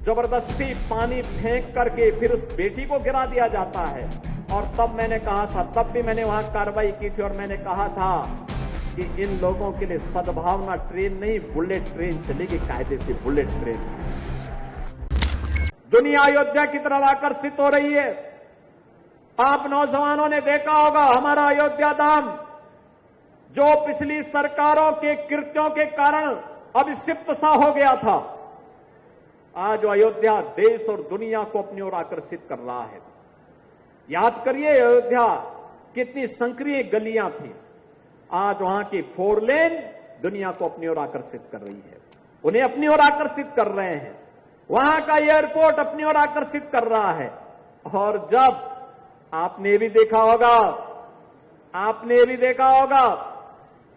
जबरदस्ती पानी फेंक करके फिर उस बेटी को गिरा दिया जाता है। और तब मैंने कहा था, तब भी मैंने वहां कार्रवाई की थी और मैंने कहा था कि इन लोगों के लिए सद्भावना ट्रेन नहीं, बुलेट ट्रेन चलेगी, कायदे से बुलेट ट्रेन। दुनिया अयोध्या की तरफ आकर्षित हो रही है। आप नौजवानों ने देखा होगा हमारा अयोध्या धाम, जो पिछली सरकारों के कृत्यों के कारण अभिषिप्त सा हो गया था, आज अयोध्या देश और दुनिया को अपनी ओर आकर्षित कर रहा है। याद करिए अयोध्या कितनी संक्रिय गलियां थी, आज वहां की 4 लेन दुनिया को अपनी ओर आकर्षित कर रही है, उन्हें अपनी ओर आकर्षित कर रहे हैं। वहां का एयरपोर्ट अपनी ओर आकर्षित कर रहा है। और जब आपने भी देखा होगा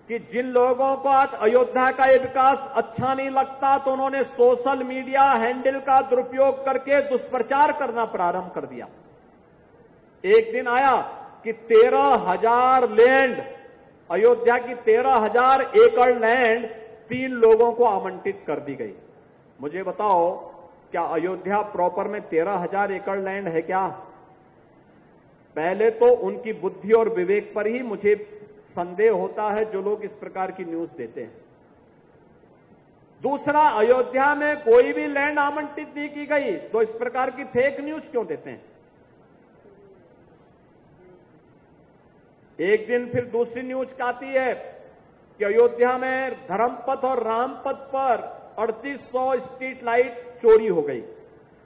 कि जिन लोगों को आज अयोध्या का ये विकास अच्छा नहीं लगता, तो उन्होंने सोशल मीडिया हैंडल का दुरुपयोग करके दुष्प्रचार करना प्रारंभ कर दिया। एक दिन आया कि 13,000 लैंड, अयोध्या की 13,000 एकड़ लैंड 3 लोगों को आवंटित कर दी गई। मुझे बताओ, क्या अयोध्या प्रॉपर में 13,000 एकड़ लैंड है क्या? पहले तो उनकी बुद्धि और विवेक पर ही मुझे संदेह होता है जो लोग इस प्रकार की न्यूज देते हैं। दूसरा, अयोध्या में कोई भी लैंड आवंटित नहीं की गई, तो इस प्रकार की फेक न्यूज क्यों देते हैं? एक दिन फिर दूसरी न्यूज आती है कि अयोध्या में धर्मपथ और रामपथ पर 3800 स्ट्रीट लाइट चोरी हो गई।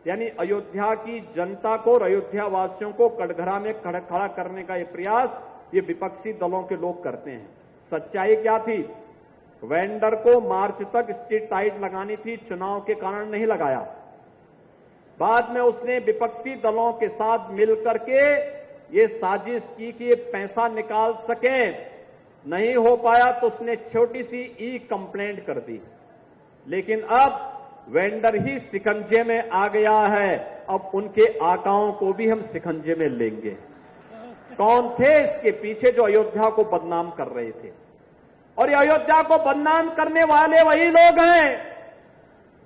यानी अयोध्या की जनता को और अयोध्या वासियों को कटघरा में खड़ा करने का ये प्रयास ये विपक्षी दलों के लोग करते हैं। सच्चाई क्या थी? वेंडर को मार्च तक स्ट्रीट लाइट लगानी थी, चुनाव के कारण नहीं लगाया। बाद में उसने विपक्षी दलों के साथ मिलकर के ये साजिश की कि ये पैसा निकाल सके, नहीं हो पाया तो उसने छोटी सी ई कंप्लेंट कर दी। लेकिन अब वेंडर ही शिकंजे में आ गया है, अब उनके आकाओं को भी हम शिकंजे में लेंगे। कौन थे इसके पीछे जो अयोध्या को बदनाम कर रहे थे? और ये अयोध्या को बदनाम करने वाले वही लोग हैं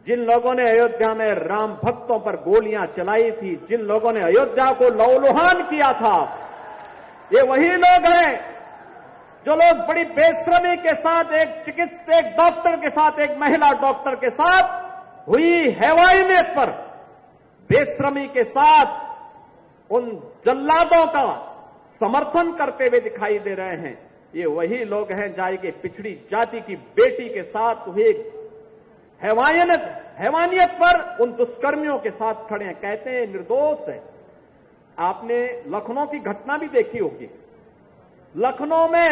जिन लोगों ने अयोध्या में राम भक्तों पर गोलियां चलाई थी, जिन लोगों ने अयोध्या को लहूलुहान किया था। ये वही लोग हैं जो लोग बड़ी बेशर्मी के साथ एक डॉक्टर के साथ, एक महिला डॉक्टर के साथ हुई हैवानियत पर बेशर्मी के साथ उन जल्लादों का समर्थन करते हुए दिखाई दे रहे हैं। ये वही लोग हैं जाएंगे पिछड़ी जाति की बेटी के साथ हुई हैवानियत पर उन दुष्कर्मियों के साथ खड़े हैं, कहते हैं निर्दोष है। आपने लखनऊ की घटना भी देखी होगी। लखनऊ में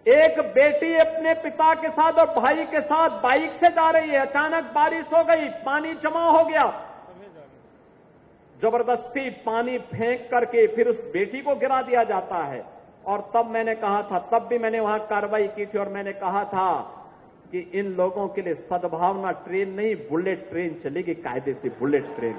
एक बेटी अपने पिता के साथ और भाई के साथ बाइक से जा रही है, अचानक बारिश हो गई, पानी जमा हो गया, जबरदस्ती पानी फेंक करके फिर उस बेटी को गिरा दिया जाता है। और तब मैंने कहा था, तब भी मैंने वहां कार्रवाई की थी और मैंने कहा था कि इन लोगों के लिए सद्भावना ट्रेन नहीं, बुलेट ट्रेन चलेगी, कायदे से बुलेट ट्रेन।